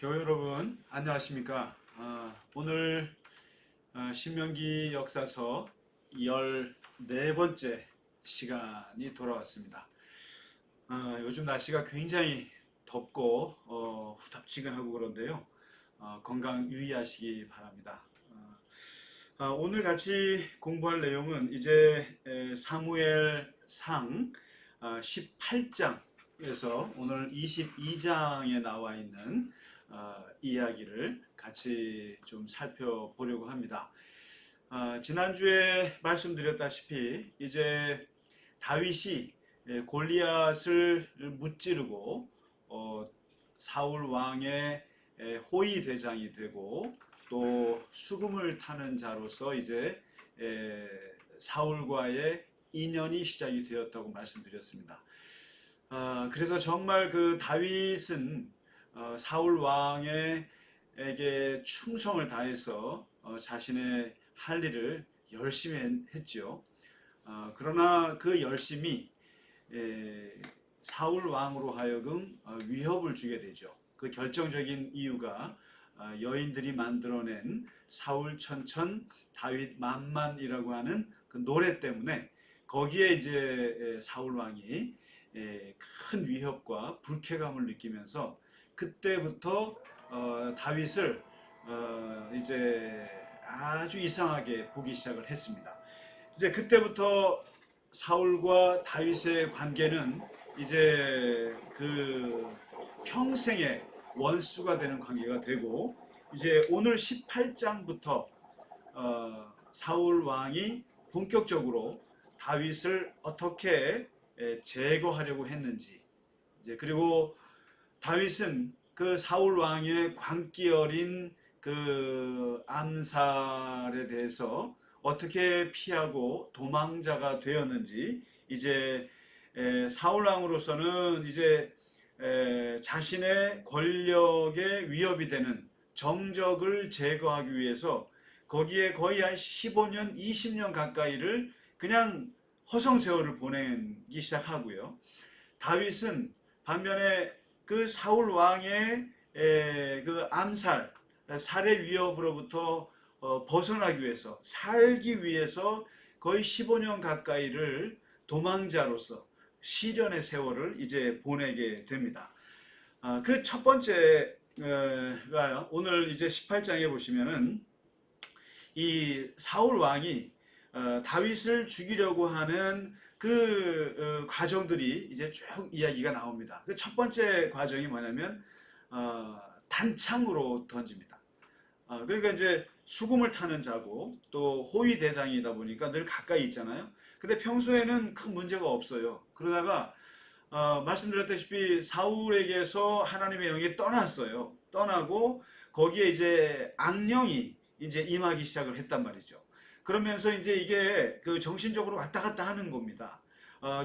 교회 여러분 안녕하십니까? 오늘 신명기 역사서 14번째 시간이 돌아왔습니다. 요즘 날씨가 굉장히 덥고 후덥지근하고 그런데요. 건강 유의하시기 바랍니다. 오늘 같이 공부할 내용은 이제 사무엘상 18장에서 오늘 22장에 나와 있는 이야기를 같이 좀 살펴보려고 합니다. 지난주에 말씀드렸다시피 이제 다윗이 골리앗을 무찌르고 사울 왕의 호위 대장이 되고 또 수금을 타는 자로서 이제 사울과의 인연이 시작이 되었다고 말씀드렸습니다. 그래서 정말 그 다윗은 사울 왕에게 충성을 다해서 자신의 할 일을 열심히 했죠. 그러나 그 열심이 사울 왕으로 하여금 위협을 주게 되죠. 그 결정적인 이유가 여인들이 만들어낸 사울 천천 다윗 만만이라고 하는 그 노래 때문에 거기에 이제 사울 왕이 큰 위협과 불쾌감을 느끼면서 그때부터 다윗을 이제 아주 이상하게 보기 시작을 했습니다. 이제 그때부터 사울과 다윗의 관계는 이제 그 평생의 원수가 되는 관계가 되고 이제 오늘 18장부터 사울 왕이 본격적으로 다윗을 어떻게 제거하려고 했는지 이제 그리고 다윗은 그 사울 왕의 광기 어린 그 암살에 대해서 어떻게 피하고 도망자가 되었는지 이제 사울 왕으로서는 이제 자신의 권력에 위협이 되는 정적을 제거하기 위해서 거기에 거의 한 15년, 20년 가까이를 그냥 허송세월을 보내기 시작하고요. 다윗은 반면에 그 사울 왕의 그 암살, 살해 위협으로부터 벗어나기 위해서, 살기 위해서 거의 15년 가까이를 도망자로서 시련의 세월을 이제 보내게 됩니다. 그 첫 번째가 오늘 이제 18장에 보시면은 이 사울 왕이 다윗을 죽이려고 하는 그 과정들이 이제 쭉 이야기가 나옵니다. 그 첫 번째 과정이 뭐냐면 단창으로 던집니다. 그러니까 이제 수금을 타는 자고 또 호위 대장이다 보니까 늘 가까이 있잖아요. 근데 평소에는 큰 문제가 없어요. 그러다가 말씀드렸다시피 사울에게서 하나님의 영이 떠났어요. 떠나고 거기에 이제 악령이 이제 임하기 시작을 했단 말이죠. 그러면서 이제 이게 그 정신적으로 왔다 갔다 하는 겁니다.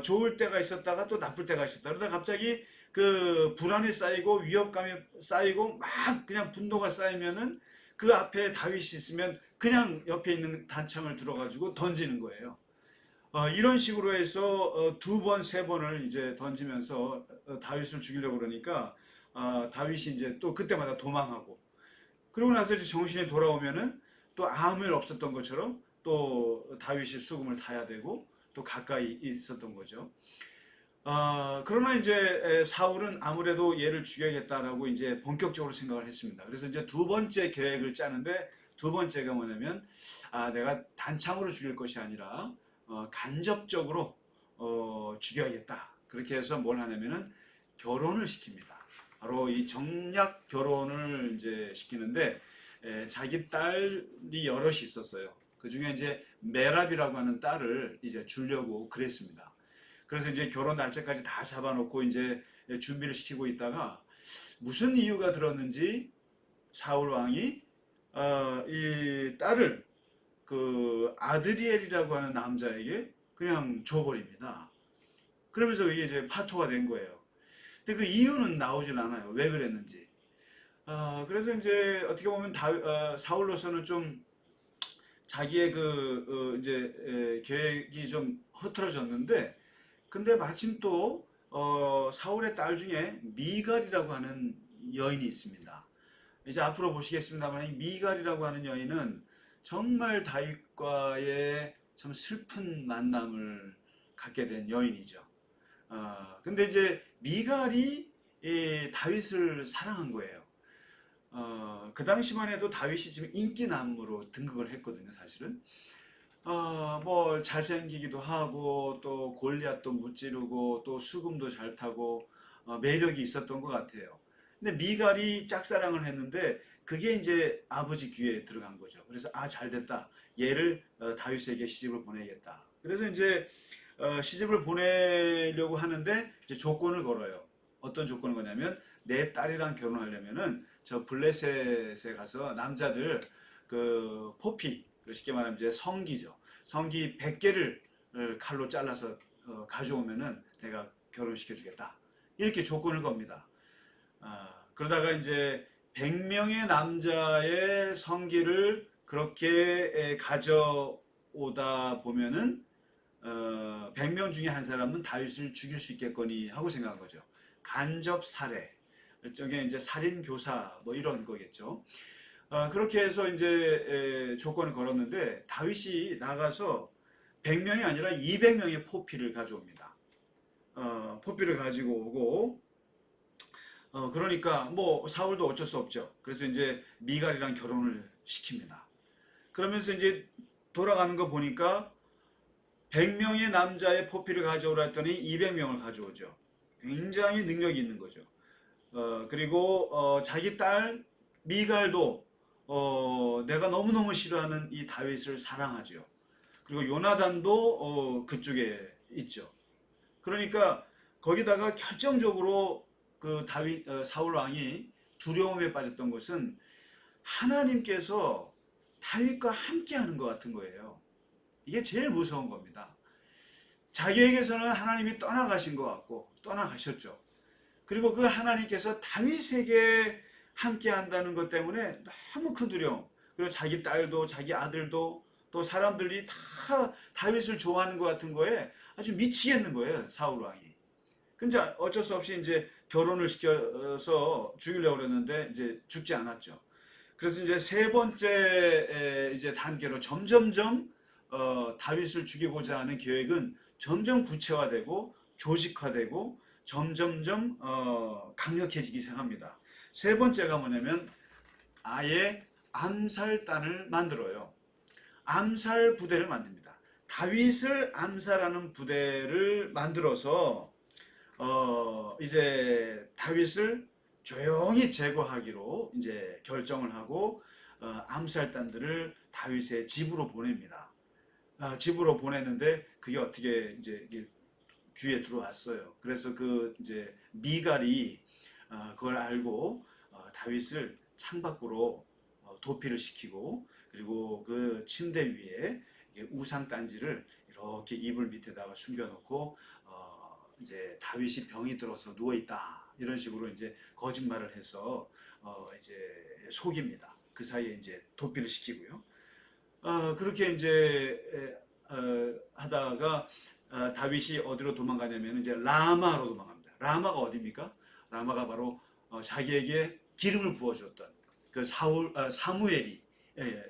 좋을 때가 있었다가 또 나쁠 때가 있었다. 그러다 갑자기 그 불안이 쌓이고 위협감이 쌓이고 막 그냥 분노가 쌓이면은 그 앞에 다윗이 있으면 그냥 옆에 있는 단창을 들어가지고 던지는 거예요. 이런 식으로 해서 두 번, 세 번을 이제 던지면서 다윗을 죽이려고 그러니까 다윗이 이제 또 그때마다 도망하고 그러고 나서 이제 정신이 돌아오면은 또 아무 일 없었던 것처럼 또 다윗이 수금을 타야 되고 또 가까이 있었던 거죠. 그러나 이제 사울은 아무래도 얘를 죽여야겠다라고 이제 본격적으로 생각을 했습니다. 그래서 이제 두 번째 계획을 짜는데 두 번째가 뭐냐면 내가 단창으로 죽일 것이 아니라 간접적으로 죽여야겠다. 그렇게 해서 뭘 하냐면은 결혼을 시킵니다. 바로 이 정략 결혼을 이제 시키는데 자기 딸이 여럿이 있었어요. 그 중에 이제 메랍이라고 하는 딸을 이제 주려고 그랬습니다. 그래서 이제 결혼 날짜까지 다 잡아놓고 이제 준비를 시키고 있다가 무슨 이유가 들었는지 사울 왕이 이 딸을 그 아드리엘이라고 하는 남자에게 그냥 줘버립니다. 그러면서 이게 이제 파토가 된 거예요. 근데 그 이유는 나오질 않아요. 왜 그랬는지. 그래서 이제 어떻게 보면 사울로서는 좀 자기의 이제 계획이 좀 흐트러졌는데, 근데 마침 또 사울의 딸 중에 미갈이라고 하는 여인이 있습니다. 이제 앞으로 보시겠습니다만 이 미갈이라고 하는 여인은 정말 다윗과의 참 슬픈 만남을 갖게 된 여인이죠. 근데 이제 미갈이 다윗을 사랑한 거예요. 그 당시만 해도 다윗이 지금 인기남으로 등극을 했거든요, 사실은. 뭐 잘생기기도 하고 또 골리앗도 무찌르고 또 수금도 잘 타고 매력이 있었던 것 같아요. 근데 미갈이 짝사랑을 했는데 그게 이제 아버지 귀에 들어간 거죠. 그래서 잘 됐다. 얘를 다윗에게 시집을 보내겠다. 그래서 이제 시집을 보내려고 하는데 이제 조건을 걸어요. 어떤 조건을 거냐면 내 딸이랑 결혼하려면은 저 블레셋에 가서 남자들 그 포피 쉽게 말하면 이제 성기죠. 성기 100개를 칼로 잘라서 가져오면은 내가 결혼시켜 주겠다. 이렇게 조건을 겁니다. 그러다가 이제 100명의 남자의 성기를 그렇게 가져오다 보면은 100명 중에 한 사람은 다윗을 죽일 수 있겠거니 하고 생각한 거죠. 간접 살해, 일종의 이제 살인 교사 뭐 이런 거겠죠. 그렇게 해서 이제 조건을 걸었는데 다윗이 나가서 100명이 아니라 200명의 포피를 가져옵니다. 포피를 가지고 오고 그러니까 뭐 사울도 어쩔 수 없죠. 그래서 이제 미갈이랑 결혼을 시킵니다. 그러면서 이제 돌아가는 거 보니까 100명의 남자의 포피를 가져오라 했더니 200명을 가져오죠. 굉장히 능력이 있는 거죠. 그리고 자기 딸 미갈도 내가 너무너무 싫어하는 이 다윗을 사랑하죠. 그리고 요나단도 그쪽에 있죠. 그러니까 거기다가 결정적으로 그 다윗 사울 왕이 두려움에 빠졌던 것은 하나님께서 다윗과 함께하는 것 같은 거예요. 이게 제일 무서운 겁니다. 자기에게서는 하나님이 떠나가신 것 같고 떠나가셨죠. 그리고 그 하나님께서 다윗에게 함께 한다는 것 때문에 너무 큰 두려움. 그리고 자기 딸도 자기 아들도 또 사람들이 다 다윗을 좋아하는 것 같은 거에 아주 미치겠는 거예요, 사울 왕이. 근데 어쩔 수 없이 이제 결혼을 시켜서 죽이려고 그랬는데 이제 죽지 않았죠. 그래서 이제 세 번째 이제 단계로 점점점 다윗을 죽이고자 하는 계획은 점점 구체화되고 조직화되고 점점점 강력해지기 시작합니다. 세 번째가 뭐냐면 아예 암살단을 만들어요. 암살 부대를 만듭니다. 다윗을 암살하는 부대를 만들어서 이제 다윗을 조용히 제거하기로 이제 결정을 하고 암살단들을 다윗의 집으로 보냅니다. 집으로 보냈는데 그게 어떻게 이제 귀에 들어왔어요. 그래서 그 이제 미갈이 그걸 알고 다윗을 창밖으로 도피를 시키고 그리고 그 침대 위에 우상 단지를 이렇게 이불 밑에다가 숨겨놓고 이제 다윗이 병이 들어서 누워 있다 이런 식으로 이제 거짓말을 해서 이제 속입니다. 그 사이에 이제 도피를 시키고요. 그렇게 이제 하다가 다윗이 어디로 도망가냐면 이제 라마로 도망갑니다. 라마가 어디입니까? 라마가 바로 자기에게 기름을 부어줬던 그 사무엘이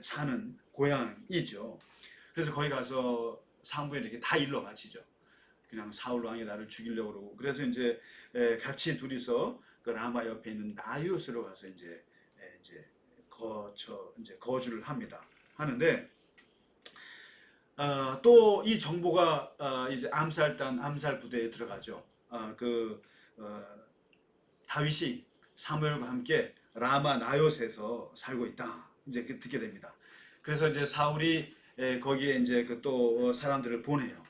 사는 고향이죠. 그래서 거기 가서 사무엘에게 다 일러 바치죠. 그냥 사울 왕이 나를 죽이려고 그러고 그래서 이제 같이 둘이서 그 라마 옆에 있는 나요스로 가서 이제 거주를 합니다. 하는데 또 이 정보가 이제 암살 부대에 들어가죠. 다윗이 사무엘과 함께 라마 나요스에서 살고 있다. 이제 듣게 됩니다. 그래서 이제 사울이 거기에 이제 또 사람들을 보내요.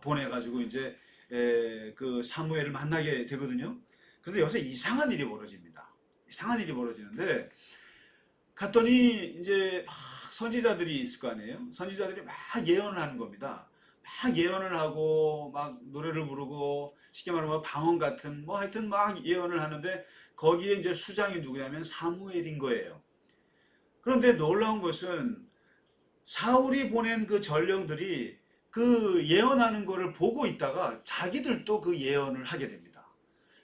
보내가지고 이제 그 사무엘을 만나게 되거든요. 그런데 여기서 이상한 일이 벌어집니다. 이상한 일이 벌어지는데 갔더니 이제 막 선지자들이 있을 거 아니에요. 선지자들이 막 예언을 하는 겁니다. 막 예언을 하고 막 노래를 부르고 쉽게 말하면 방언 같은 뭐 하여튼 막 예언을 하는데 거기에 이제 수장이 누구냐면 사무엘인 거예요. 그런데 놀라운 것은 사울이 보낸 그 전령들이 그 예언하는 거를 보고 있다가 자기들도 그 예언을 하게 됩니다.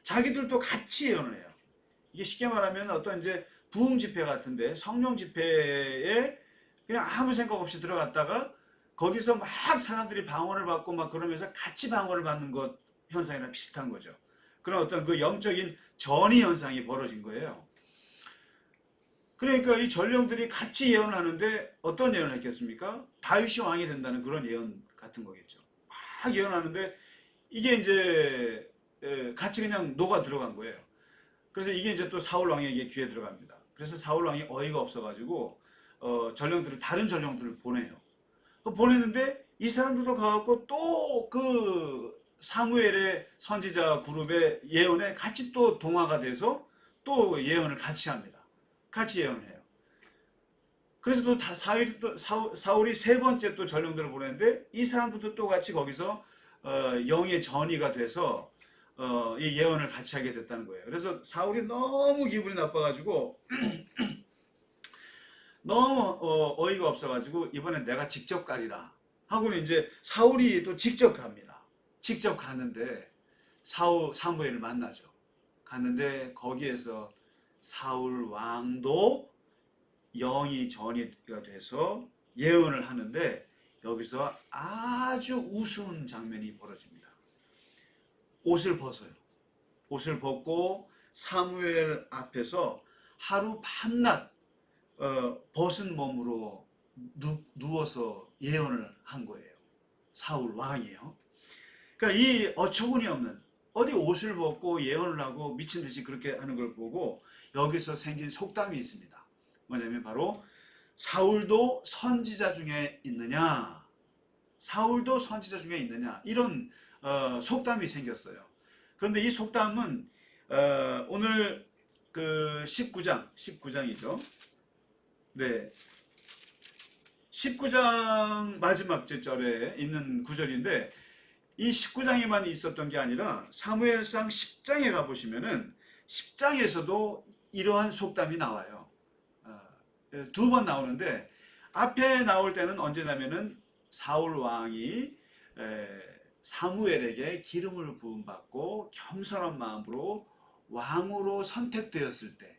자기들도 같이 예언을 해요. 이게 쉽게 말하면 어떤 이제 부흥 집회 같은데 성령 집회에 그냥 아무 생각 없이 들어갔다가 거기서 막 사람들이 방언을 받고 막 그러면서 같이 방언을 받는 것 현상이랑 비슷한 거죠. 그런 어떤 그 영적인 전이 현상이 벌어진 거예요. 그러니까 이 전령들이 같이 예언을 하는데 어떤 예언을 했겠습니까? 다윗이 왕이 된다는 그런 예언 같은 거겠죠. 막 예언하는데 이게 이제 같이 그냥 녹아 들어간 거예요. 그래서 이게 이제 또 사울 왕에게 귀에 들어갑니다. 그래서 사울 왕이 어이가 없어가지고 전령들을 다른 전령들을 보내요. 보냈는데 이 사람들도 가갖고 또 그 사무엘의 선지자 그룹의 예언에 같이 또 동화가 돼서 또 예언을 같이 합니다. 같이 예언을 해요. 그래서 또 사울이 세 번째 또 전령들을 보냈는데 이 사람들도 또 같이 거기서 영의 전이가 돼서 이 예언을 같이 하게 됐다는 거예요. 그래서 사울이 너무 기분이 나빠가지고 너무 어이가 없어가지고 이번엔 내가 직접 가리라 하고는 이제 사울이 또 직접 갑니다. 직접 갔는데 사무엘을 만나죠. 갔는데 거기에서 사울 왕도 영이 전이가 돼서 예언을 하는데 여기서 아주 우스운 장면이 벌어집니다. 옷을 벗어요. 옷을 벗고 사무엘 앞에서 하루 밤낮 벗은 몸으로 누워서 예언을 한 거예요. 사울 왕이에요. 그러니까 이 어처구니 없는 어디 옷을 벗고 예언을 하고 미친 듯이 그렇게 하는 걸 보고 여기서 생긴 속담이 있습니다. 뭐냐면 바로 사울도 선지자 중에 있느냐, 사울도 선지자 중에 있느냐 이런 속담이 생겼어요. 그런데 이 속담은 오늘 그 19장이죠. 네, 19장 마지막 절에 있는 구절인데 이 19장에만 있었던 게 아니라 사무엘상 10장에 가보시면은 10장에서도 이러한 속담이 나와요. 두 번 나오는데 앞에 나올 때는 언제냐면은 사울 왕이 사무엘에게 기름을 부음받고 겸손한 마음으로 왕으로 선택되었을 때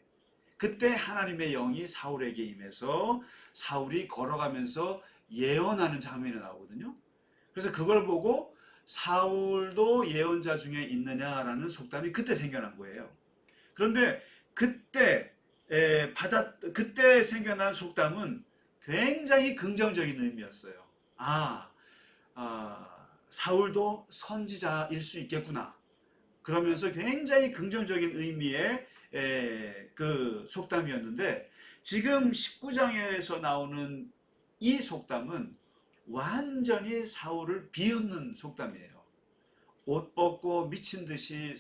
그때 하나님의 영이 사울에게 임해서 사울이 걸어가면서 예언하는 장면이 나오거든요. 그래서 그걸 보고 사울도 예언자 중에 있느냐라는 속담이 그때 생겨난 거예요. 그런데 그때 생겨난 속담은 굉장히 긍정적인 의미였어요. 사울도 선지자일 수 있겠구나. 그러면서 굉장히 긍정적인 의미의 그 속담이었는데 지금 19장에서 나오는 이 속담은 완전히 사울을 비웃는 속담이에요. 옷 벗고 미친 듯이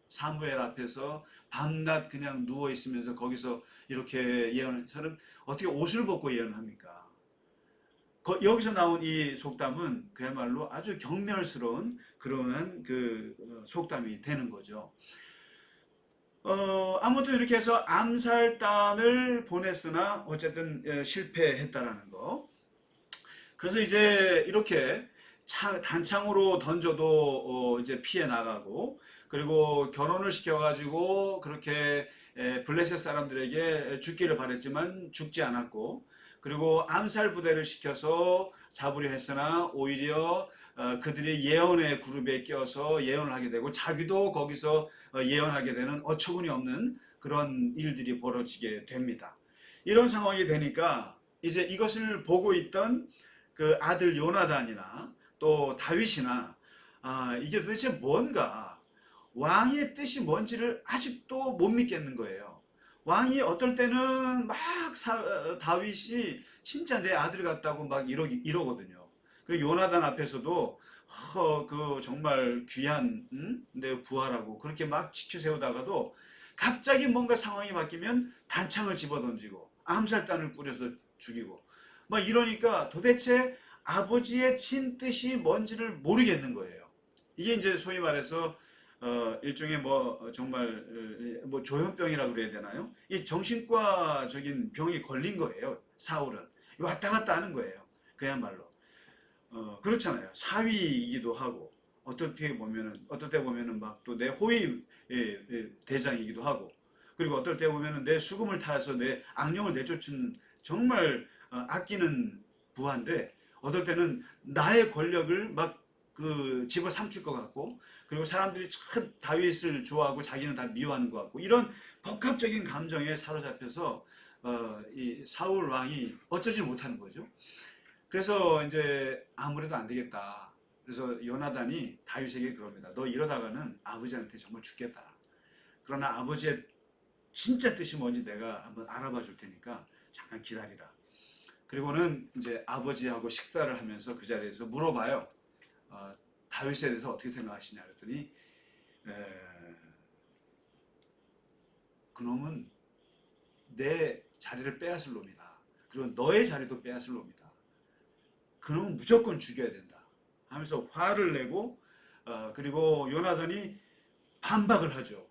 사무엘 앞에서 밤낮 그냥 누워 있으면서 거기서 이렇게 예언을 사람 어떻게 옷을 벗고 예언을 합니까? 여기서 나온 이 속담은 그야말로 아주 경멸스러운 그러한 그 속담이 되는 거죠. 아무튼 이렇게 해서 암살단을 보냈으나 어쨌든 실패했다라는 거. 그래서 이제 이렇게 단창으로 던져도 이제 피해 나가고 그리고 결혼을 시켜가지고 그렇게 블레셋 사람들에게 죽기를 바랬지만 죽지 않았고 그리고 암살 부대를 시켜서 잡으려 했으나 오히려 그들이 예언의 그룹에 껴서 예언을 하게 되고 자기도 거기서 예언하게 되는 어처구니 없는 그런 일들이 벌어지게 됩니다. 이런 상황이 되니까 이제 이것을 보고 있던 그 아들 요나단이나 또 다윗이나 이게 도대체 뭔가 왕의 뜻이 뭔지를 아직도 못 믿겠는 거예요. 왕이 어떨 때는 막 다윗이 진짜 내 아들 같다고 막 이러거든요. 그리고 요나단 앞에서도 그 정말 귀한 내 부하라고 그렇게 막 지켜 세우다가도 갑자기 뭔가 상황이 바뀌면 단창을 집어던지고 암살단을 꾸려서 죽이고 막 이러니까 도대체 아버지의 친뜻이 뭔지를 모르겠는 거예요. 이게 이제 소위 말해서 일종의 뭐 정말 뭐 조현병이라고 그래야 되나요? 이 정신과적인 병이 걸린 거예요. 사울은 왔다 갔다 하는 거예요. 그야말로 그렇잖아요. 사위이기도 하고 어떨 때 보면은 막 또 내 호위 대장이기도 하고 그리고 어떨 때 보면은 내 수금을 타서 내 악령을 내쫓은 정말 아끼는 부하인데, 어떨 때는 나의 권력을 막 그 집어삼킬 것 같고, 그리고 사람들이 참 다윗을 좋아하고 자기는 다 미워하는 것 같고, 이런 복합적인 감정에 사로잡혀서 이 사울 왕이 어쩌지 못하는 거죠. 그래서 이제 아무래도 안 되겠다. 그래서 요나단이 다윗에게 그럽니다. 너 이러다가는 아버지한테 정말 죽겠다. 그러나 아버지의 진짜 뜻이 뭔지 내가 한번 알아봐 줄 테니까 잠깐 기다리라. 그리고는 이제 아버지하고 식사를 하면서 그 자리에서 물어봐요. 다윗에 대해서 어떻게 생각하시냐 그랬더니 그놈은 내 자리를 빼앗을 놈이다. 그리고 너의 자리도 빼앗을 놈이다. 그놈은 무조건 죽여야 된다 하면서 화를 내고, 그리고 요나단이 반박을 하죠.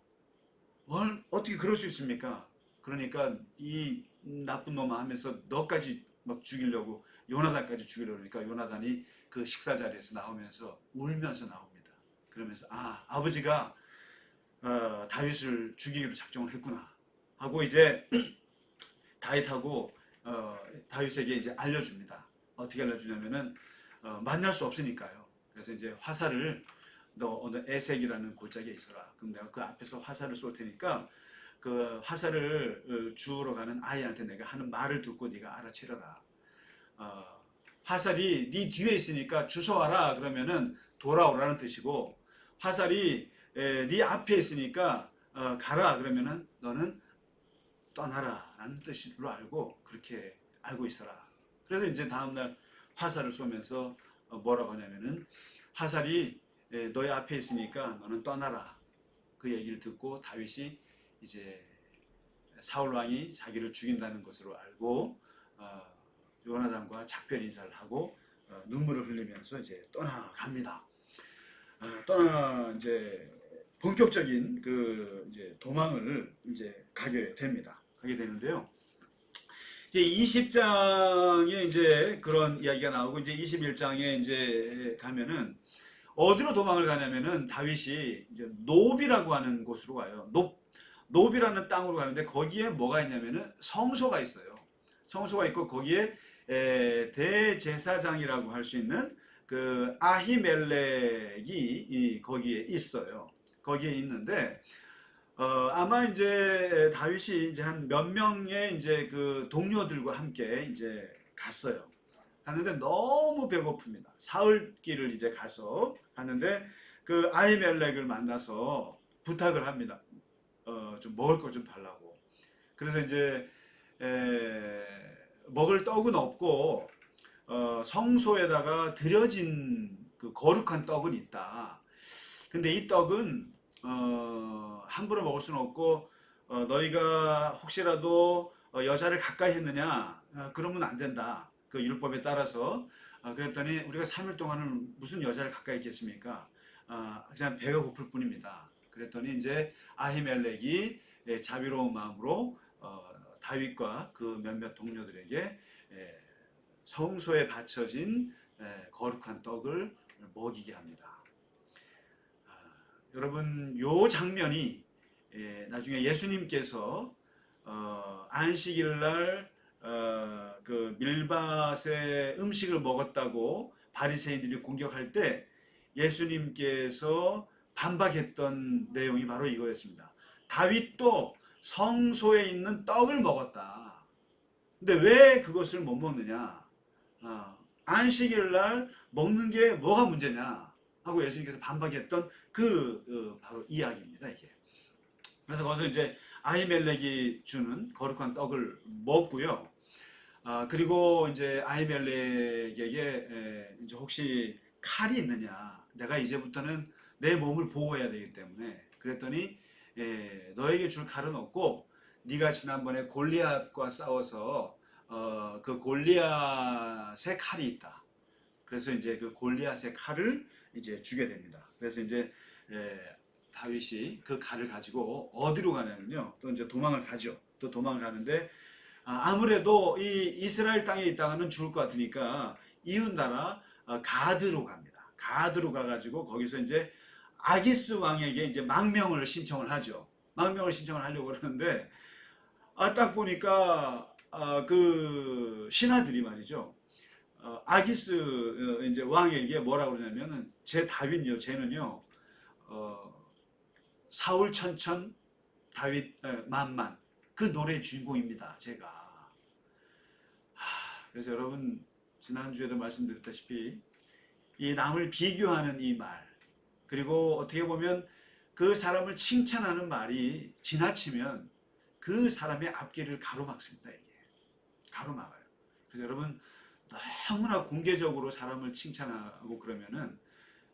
어떻게 그럴 수 있습니까? 그러니까 이 나쁜 놈아 하면서 너까지 막 죽이려고, 요나단까지 죽이려고 그러니까 요나단이 그 식사 자리에서 나오면서 울면서 나옵니다. 그러면서 아버지가 다윗을 죽이기로 작정을 했구나 하고 이제 다윗하고 다윗에게 이제 알려줍니다. 어떻게 알려주냐면은 만날 수 없으니까요. 그래서 이제 화살을 너 어느 에색이라는 골짜기에 있어라. 그럼 내가 그 앞에서 화살을 쏠 테니까 그 화살을 주우러 가는 아이한테 내가 하는 말을 듣고 네가 알아채려라. 화살이 네 뒤에 있으니까 주워와라 그러면은 돌아오라는 뜻이고, 화살이 네 앞에 있으니까 가라 그러면은 너는 떠나라 라는 뜻으로 알고 그렇게 알고 있어라. 그래서 이제 다음날 화살을 쏘면서 뭐라고 하냐면은 화살이 너의 앞에 있으니까 너는 떠나라. 그 얘기를 듣고 다윗이 이제 사울 왕이 자기를 죽인다는 것으로 알고 요나단과 작별 인사를 하고 눈물을 흘리면서 이제 떠나갑니다. 떠나 이제 본격적인 그 이제 도망을 이제 가게 됩니다. 가게 되는데요. 이제 20장에 이제 그런 이야기가 나오고, 이제 21장에 이제 가면은 어디로 도망을 가냐면은 다윗이 이제 노비라고 하는 곳으로 가요. 노비라는 땅으로 가는데 거기에 뭐가 있냐면은 성소가 있어요. 성소가 있고 거기에 대제사장이라고 할 수 있는 그 아히멜렉이 거기에 있어요. 거기에 있는데 아마 이제 다윗이 이제 한 몇 명의 이제 그 동료들과 함께 이제 갔어요. 갔는데 너무 배고픕니다. 사흘길을 이제 갔는데 그 아히멜렉을 만나서 부탁을 합니다. 좀 먹을 것 좀 달라고. 그래서 이제 먹을 떡은 없고 성소에다가 들여진 그 거룩한 떡은 있다. 근데 이 떡은 함부로 먹을 수는 없고 너희가 혹시라도 여자를 가까이 했느냐 그러면 안 된다. 그 율법에 따라서. 그랬더니 우리가 3일 동안은 무슨 여자를 가까이 있겠습니까? 그냥 배가 고플 뿐입니다. 그랬더니 이제 아히멜렉이 자비로운 마음으로 다윗과 그 몇몇 동료들에게 성소에 바쳐진 거룩한 떡을 먹이게 합니다. 여러분, 요 장면이 나중에 예수님께서 안식일날 그 밀밭의 음식을 먹었다고 바리새인들이 공격할 때 예수님께서 반박했던 내용이 바로 이거였습니다. 다윗도 성소에 있는 떡을 먹었다. 근데 왜 그것을 못 먹느냐? 안식일날 먹는 게 뭐가 문제냐? 하고 예수님께서 반박했던 바로 이야기입니다, 이게. 그래서 거기서 이제 아히멜렉이 주는 거룩한 떡을 먹고요. 그리고 이제 아히멜렉에게 이제 혹시 칼이 있느냐? 내가 이제부터는 내 몸을 보호해야 되기 때문에. 그랬더니 너에게 줄 칼은 없고 네가 지난번에 골리앗과 싸워서 그 골리앗의 칼이 있다. 그래서 이제 그 골리앗의 칼을 이제 주게 됩니다. 그래서 이제 다윗이 그 칼을 가지고 어디로 가냐면요. 또 이제 도망을 가죠. 또 도망을 가는데 아무래도 이 이스라엘 땅에 있다가는 죽을 것 같으니까 이웃 나라 가드로 갑니다. 가드로 가가지고 거기서 이제 아기스 왕에게 이제 망명을 신청을 하죠. 망명을 신청을 하려고 그러는데 딱 보니까 그 신하들이 말이죠. 아기스 이제 왕에게 뭐라고 그러냐면은 제 다윗요, 쟤는요, 어, 사울 천천 다윗 만만 그 노래 주인공입니다. 제가. 그래서 여러분 지난주에도 말씀드렸다시피 이 남을 비교하는 이 말, 그리고 어떻게 보면 그 사람을 칭찬하는 말이 지나치면 그 사람의 앞길을 가로막습니다. 이게 가로막아요. 그래서 여러분 너무나 공개적으로 사람을 칭찬하고 그러면은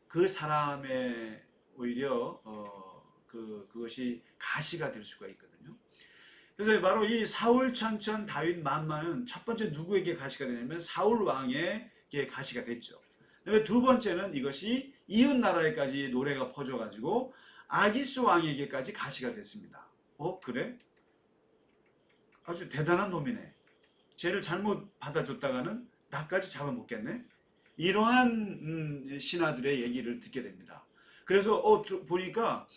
그 사람의 오히려 그것이 가시가 될 수가 있거든요. 그래서 바로 이 사울 천천 다윗 만만은 첫 번째 누구에게 가시가 되냐면 사울 왕에게 가시가 됐죠. 그다음에 두 번째는 이것이 이웃 나라에까지 노래가 퍼져가지고 아기스 왕에게까지 가시가 됐습니다. 그래? 아주 대단한 놈이네. 쟤를 잘못 받아줬다가는 나까지 잡아먹겠네. 이러한 신하들의 얘기를 듣게 됩니다. 그래서 보니까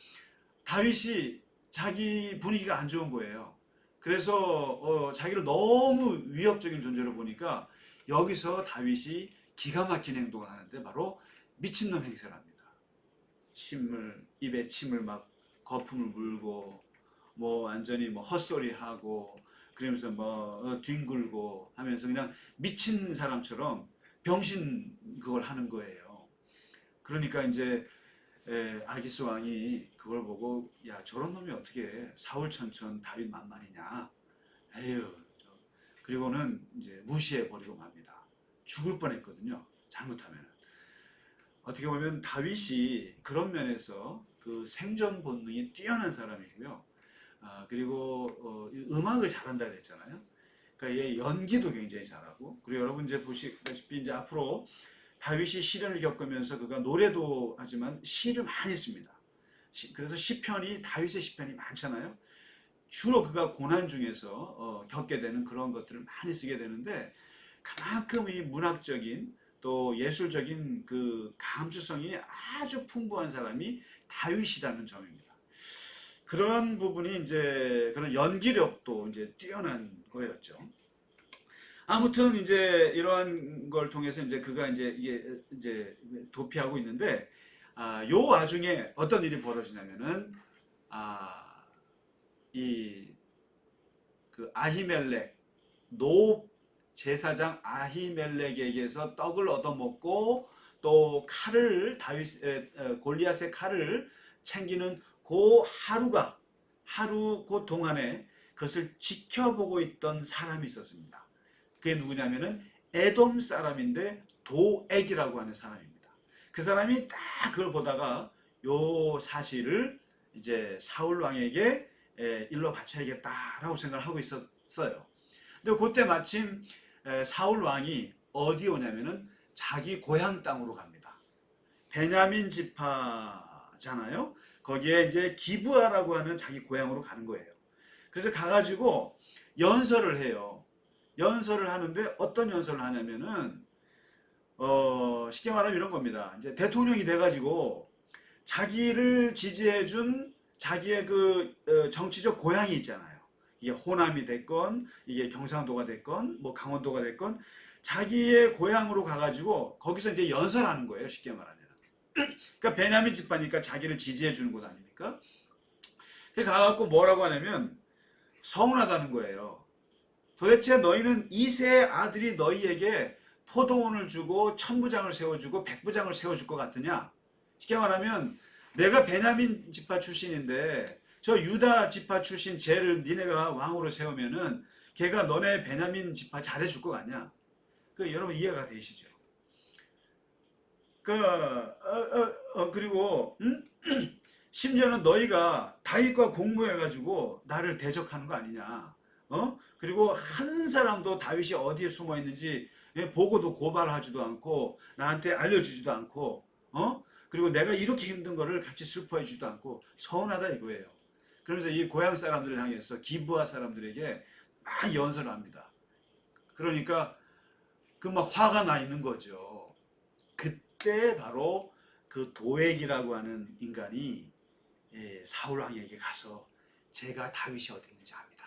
다윗이 자기 분위기가 안 좋은 거예요. 그래서 자기를 너무 위협적인 존재로 보니까 여기서 다윗이 기가 막힌 행동을 하는데 바로 미친놈 행세를 합니다. 입에 침을 막 거품을 물고 뭐 완전히 뭐 헛소리하고 그러면서 뭐 뒹굴고 하면서 그냥 미친 사람처럼 병신 그걸 하는 거예요. 그러니까 이제 아기스 왕이 그걸 보고 야 저런 놈이 어떻게 사울 천천 다윗 만만이냐. 에휴. 그리고는 이제 무시해 버리고 맙니다. 죽을 뻔했거든요. 잘못하면. 어떻게 보면 다윗이 그런 면에서 그 생존 본능이 뛰어난 사람이고요. 그리고 음악을 잘한다 그랬잖아요. 그러니까 얘 연기도 굉장히 잘하고, 그리고 여러분 이제 보시다시피 이제 앞으로 다윗이 시련을 겪으면서 그가 노래도 하지만 시를 많이 씁니다. 그래서 시편이 다윗의 시편이 많잖아요. 주로 그가 고난 중에서 겪게 되는 그런 것들을 많이 쓰게 되는데 그만큼 이 문학적인 또 예술적인 그 감수성이 아주 풍부한 사람이 다윗이라는 점입니다. 그런 부분이 이제 그런 연기력도 이제 뛰어난 거였죠. 아무튼 이제 이러한 걸 통해서 이제 그가 이제 도피하고 있는데 요 와중에 어떤 일이 벌어지냐면은 이 그 아히멜렉 노 제사장 아히멜렉에게서 떡을 얻어먹고 또 칼을 골리앗의 칼을 챙기는 그 하루 그 동안에 그것을 지켜보고 있던 사람이 있었습니다. 그게 누구냐면은 에돔 사람인데 도액이라고 하는 사람입니다. 그 사람이 딱 그걸 보다가 요 사실을 이제 사울 왕에게 일러 바쳐야겠다라고 생각을 하고 있었어요. 근데 그때 마침 사울 왕이 어디 오냐면은 자기 고향 땅으로 갑니다. 베냐민 지파잖아요. 거기에 이제 기브아라고 하는 자기 고향으로 가는 거예요. 그래서 가가지고 연설을 해요. 연설을 하는데 어떤 연설을 하냐면은 쉽게 말하면 이런 겁니다. 이제 대통령이 돼가지고 자기를 지지해준 자기의 그 정치적 고향이 있잖아요. 이게 호남이 됐건 이게 경상도가 됐건 뭐 강원도가 됐건 자기의 고향으로 가가지고 거기서 이제 연설하는 거예요. 쉽게 말하면. 그러니까 베냐민 집파니까 자기를 지지해 주는 곳 아닙니까? 그래서 가갖고 뭐라고 하냐면 서운하다는 거예요. 도대체 너희는 이세의 아들이 너희에게 포도원을 주고 천부장을 세워주고 백부장을 세워줄 것 같으냐? 쉽게 말하면 내가 베냐민 지파 출신인데 저 유다 지파 출신 쟤를 니네가 왕으로 세우면은 걔가 너네 베냐민 지파 잘해줄 것 같냐? 여러분 이해가 되시죠? 그리고 심지어는 너희가 다윗과 공모해가지고 나를 대적하는 거 아니냐? 그리고 한 사람도 다윗이 어디에 숨어 있는지 보고도 고발하지도 않고 나한테 알려주지도 않고 그리고 내가 이렇게 힘든 거를 같이 슬퍼해 주지도 않고 서운하다 이거예요. 그러면서 이 고향 사람들을 향해서 기브아 사람들에게 막 연설을 합니다. 그러니까 그 막 화가 나 있는 거죠. 그때 바로 그 도액이라고 하는 인간이 사울 왕에게 가서 제가 다윗이 어디 있는지 압니다.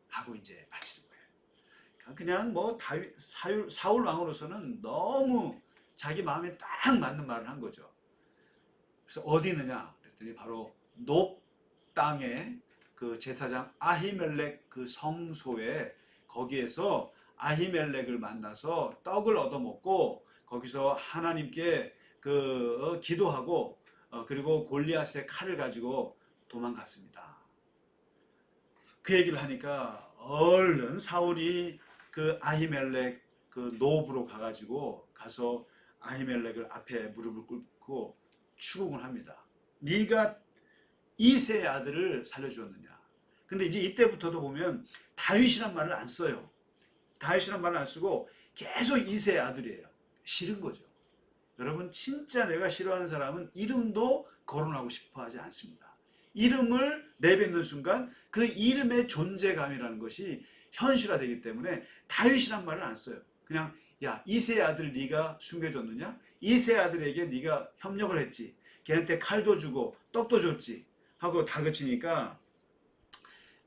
하고 이제 바치는 거예요. 그냥 뭐 사울 왕으로서는 너무 자기 마음에 딱 맞는 말을 한 거죠. 그래서 어디 있느냐 그랬더니 바로 높 땅에 그 제사장 아히멜렉 그 성소에, 거기에서 아히멜렉을 만나서 떡을 얻어먹고 거기서 하나님께 기도하고 그리고 골리앗의 칼을 가지고 도망갔습니다. 그 얘기를 하니까 얼른 사울이 그 아히멜렉 그 노브로 가서 아히멜렉을 앞에 무릎을 꿇고 추궁을 합니다. 네가 이새의 아들을 살려주었느냐. 근데 이제 이때부터도 보면 다윗이란 말을 안 써요. 다윗이란 말을 안 쓰고 계속 이새의 아들이에요. 싫은 거죠. 여러분, 진짜 내가 싫어하는 사람은 이름도 거론하고 싶어 하지 않습니다. 이름을 내뱉는 순간 그 이름의 존재감이라는 것이 현실화되기 때문에 다윗이란 말을 안 써요. 그냥 야, 이새의 아들 네가 숨겨줬느냐? 이새의 아들에게 네가 협력을 했지. 걔한테 칼도 주고 떡도 줬지. 하고 다그치니까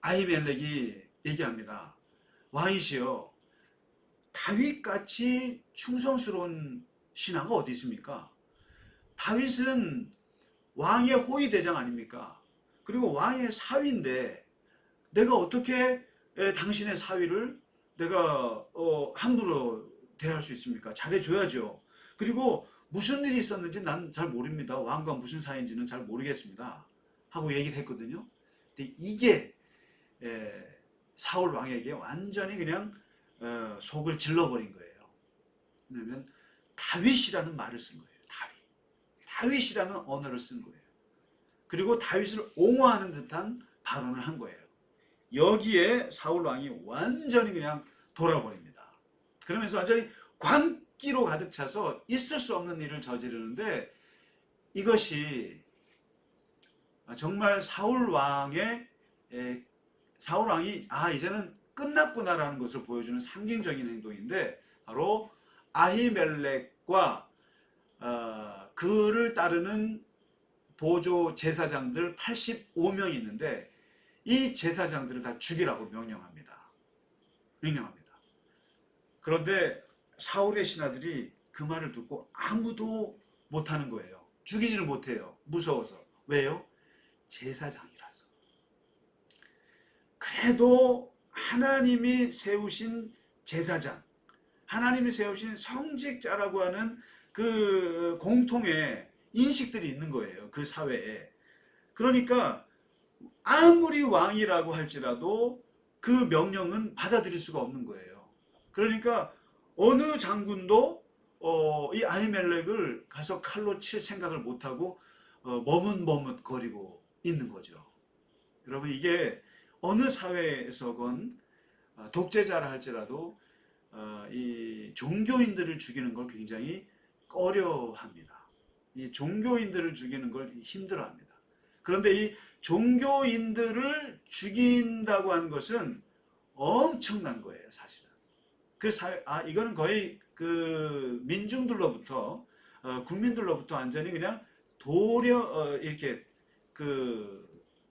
아히멜렉이 얘기합니다. 왕이시여, 다윗같이 충성스러운 신하가 어디 있습니까? 다윗은 왕의 호위대장 아닙니까? 그리고 왕의 사위인데 내가 어떻게 당신의 사위를 내가 함부로 대할 수 있습니까? 잘해줘야죠. 그리고 무슨 일이 있었는지 난 잘 모릅니다. 왕과 무슨 사이인지는 잘 모르겠습니다. 하고 얘기를 했거든요. 근데 이게 사울 왕에게 완전히 그냥 속을 질러버린 거예요. 왜냐하면 다윗이라는 말을 쓴 거예요. 다윗이라는 언어를 쓴 거예요. 그리고 다윗을 옹호하는 듯한 발언을 한 거예요. 여기에 사울 왕이 완전히 그냥 돌아버립니다. 그러면서 완전히 광기로 가득 차서 있을 수 없는 일을 저지르는데, 이것이 정말 사울 왕이 이제는 끝났구나라는 것을 보여주는 상징적인 행동인데, 바로 아히멜렉과 그를 따르는 보조 제사장들 85명이 있는데 이 제사장들을 다 죽이라고 명령합니다. 그런데 사울의 신하들이 그 말을 듣고 아무도 못하는 거예요. 죽이지를 못해요. 무서워서. 왜요? 제사장이라서. 그래도 하나님이 세우신 제사장, 하나님이 세우신 성직자라고 하는 그 공통의 인식들이 있는 거예요. 그 사회에. 그러니까 아무리 왕이라고 할지라도 그 명령은 받아들일 수가 없는 거예요. 그러니까 어느 장군도 이 아히멜렉을 가서 칼로 칠 생각을 못하고 머뭇머뭇거리고 있는 거죠. 여러분, 이게 어느 사회에서건 독재자라 할지라도 이 종교인들을 죽이는 걸 굉장히 꺼려합니다. 이 종교인들을 죽이는 걸 힘들어합니다. 그런데 이 종교인들을 죽인다고 하는 것은 엄청난 거예요, 사실은. 이거는 거의 그 민중들로부터 국민들로부터 완전히 그냥 이렇게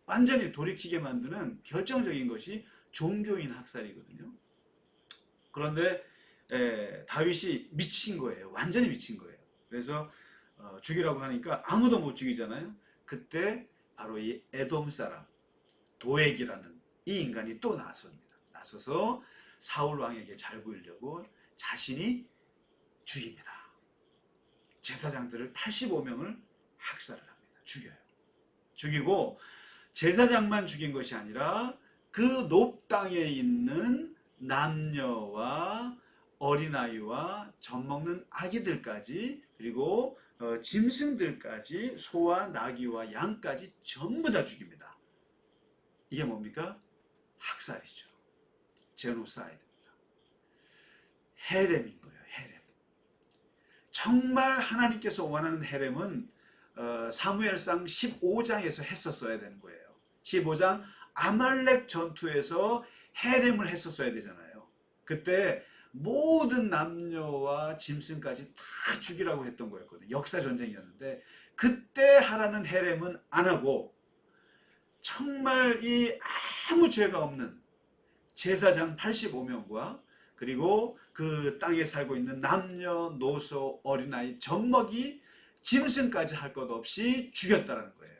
완전히 돌이키게 만드는 결정적인 것이 종교인 학살이거든요. 그런데 다윗이 미친 거예요. 완전히 미친 거예요. 그래서 죽이라고 하니까 아무도 못 죽이잖아요. 그때 바로 이 에돔 사람 도액이라는 이 인간이 또 나서서 사울 왕에게 잘 보이려고 자신이 죽입니다. 제사장들을 85명을 학살을 합니다. 죽이고 제사장만 죽인 것이 아니라 그 높 땅에 있는 남녀와 어린아이와 젖먹는 아기들까지, 그리고 짐승들까지, 소와 나귀와 양까지 전부 다 죽입니다. 이게 뭡니까? 학살이죠. 제노사이드입니다. 헤렘인 거예요. 헤렘. 정말 하나님께서 원하는 헤렘은 사무엘상 15장에서 했었어야 되는 거예요. 15장 아말렉 전투에서 헤렘을 했었어야 되잖아요. 그때 모든 남녀와 짐승까지 다 죽이라고 했던 거였거든요. 역사 전쟁이었는데 그때 하라는 헤렘은 안 하고 정말 이 아무 죄가 없는 제사장 85명과 그리고 그 땅에 살고 있는 남녀, 노소, 어린아이, 젖먹이, 짐승까지 할 것 없이 죽였다는 거예요.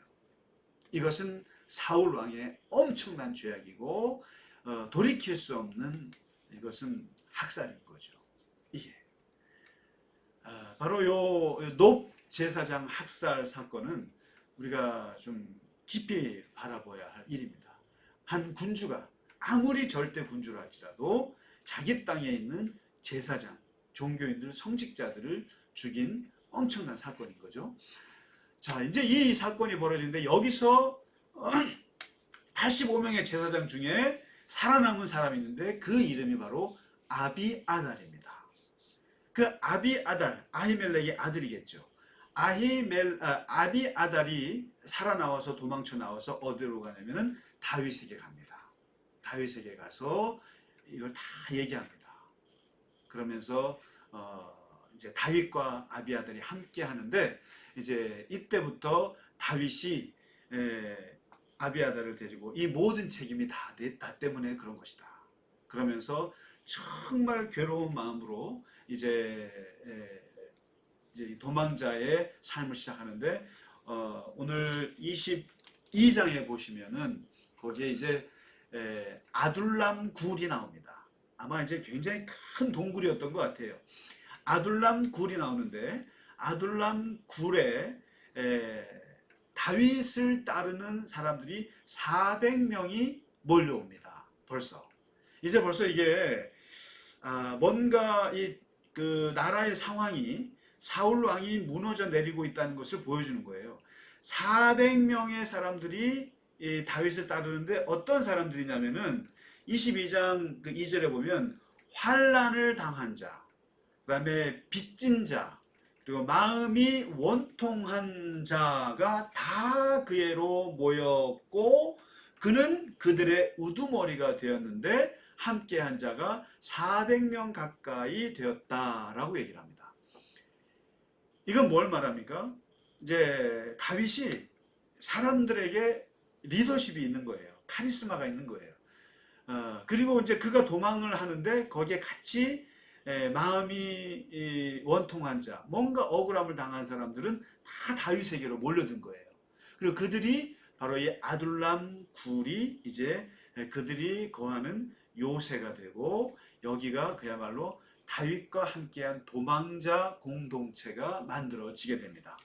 이것은 사울 왕의 엄청난 죄악이고 돌이킬 수 없는 이것은 학살인 거죠. 이게 바로 요 높 제사장 학살 사건은 우리가 좀 깊이 바라봐야 할 일입니다. 한 군주가 아무리 절대 군주라 할지라도 자기 땅에 있는 제사장, 종교인들, 성직자들을 죽인 엄청난 사건인 거죠. 자, 이제 이 사건이 벌어지는데 여기서 85명의 제사장 중에 살아남은 사람이 있는데 그 이름이 바로 아비아달입니다. 그 아비아달, 아히멜렉의 아들이겠죠. 아비아달이 살아나와서 도망쳐 나와서 어디로 가냐면은 다윗에게 갑니다. 다윗에게 가서 이걸 다 얘기합니다. 그러면서 이제 다윗과 아비아달이 함께 하는데 이제 이때부터 다윗이 아비아달을 데리고 이 모든 책임이 다 나 때문에 그런 것이다. 그러면서 정말 괴로운 마음으로 이제 도망자의 삶을 시작하는데 오늘 22장에 보시면은 거기에 이제 아둘람 굴이 나옵니다. 아마 이제 굉장히 큰 동굴이었던 것 같아요. 아둘람 굴이 나오는데 아둘람 굴에 다윗을 따르는 사람들이 400명이 몰려옵니다. 이제 벌써 이게 뭔가 그 나라의 상황이 사울 왕이 무너져 내리고 있다는 것을 보여주는 거예요. 400명의 사람들이 이 다윗을 따르는데 어떤 사람들이냐면은 22장 그 2절에 보면 환난을 당한 자, 그다음에 빚진 자, 그리고 마음이 원통한 자가 다 그에로 모였고 그는 그들의 우두머리가 되었는데 함께한 자가 400명 가까이 되었다라고 얘기를 합니다. 이건 뭘 말합니까? 이제 다윗이 사람들에게 리더십이 있는 거예요. 카리스마가 있는 거예요. 그리고 이제 그가 도망을 하는데 거기에 같이 마음이 원통한 자, 뭔가 억울함을 당한 사람들은 다 다윗에게로 몰려든 거예요. 그리고 그들이 바로 이 아둘람 굴이 이제 그들이 거하는 요새가 되고 여기가 그야말로 다윗과 함께한 도망자 공동체가 만들어지게 됩니다.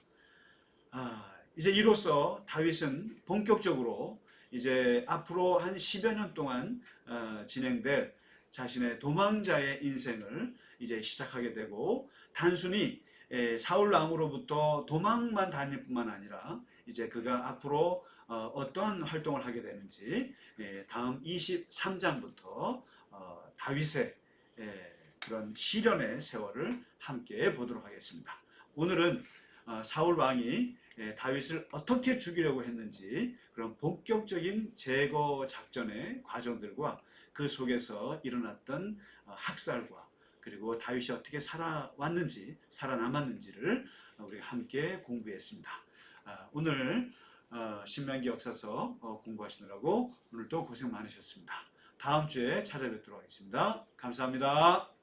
이제 이로써 다윗은 본격적으로 이제 앞으로 한 10여 년 동안 진행될 자신의 도망자의 인생을 이제 시작하게 되고 단순히 사울 왕으로부터 도망만 다닐 뿐만 아니라 이제 그가 앞으로 어떠한 활동을 하게 되는지 다음 23장부터 다윗의 그런 시련의 세월을 함께 보도록 하겠습니다. 오늘은 사울 왕이 다윗을 어떻게 죽이려고 했는지 그런 본격적인 제거 작전의 과정들과 그 속에서 일어났던 학살과 그리고 다윗이 어떻게 살아남았는지를 우리가 함께 공부했습니다. 오늘 신명기 역사서 공부하시느라고 오늘도 고생 많으셨습니다. 다음 주에 찾아뵙도록 하겠습니다. 감사합니다.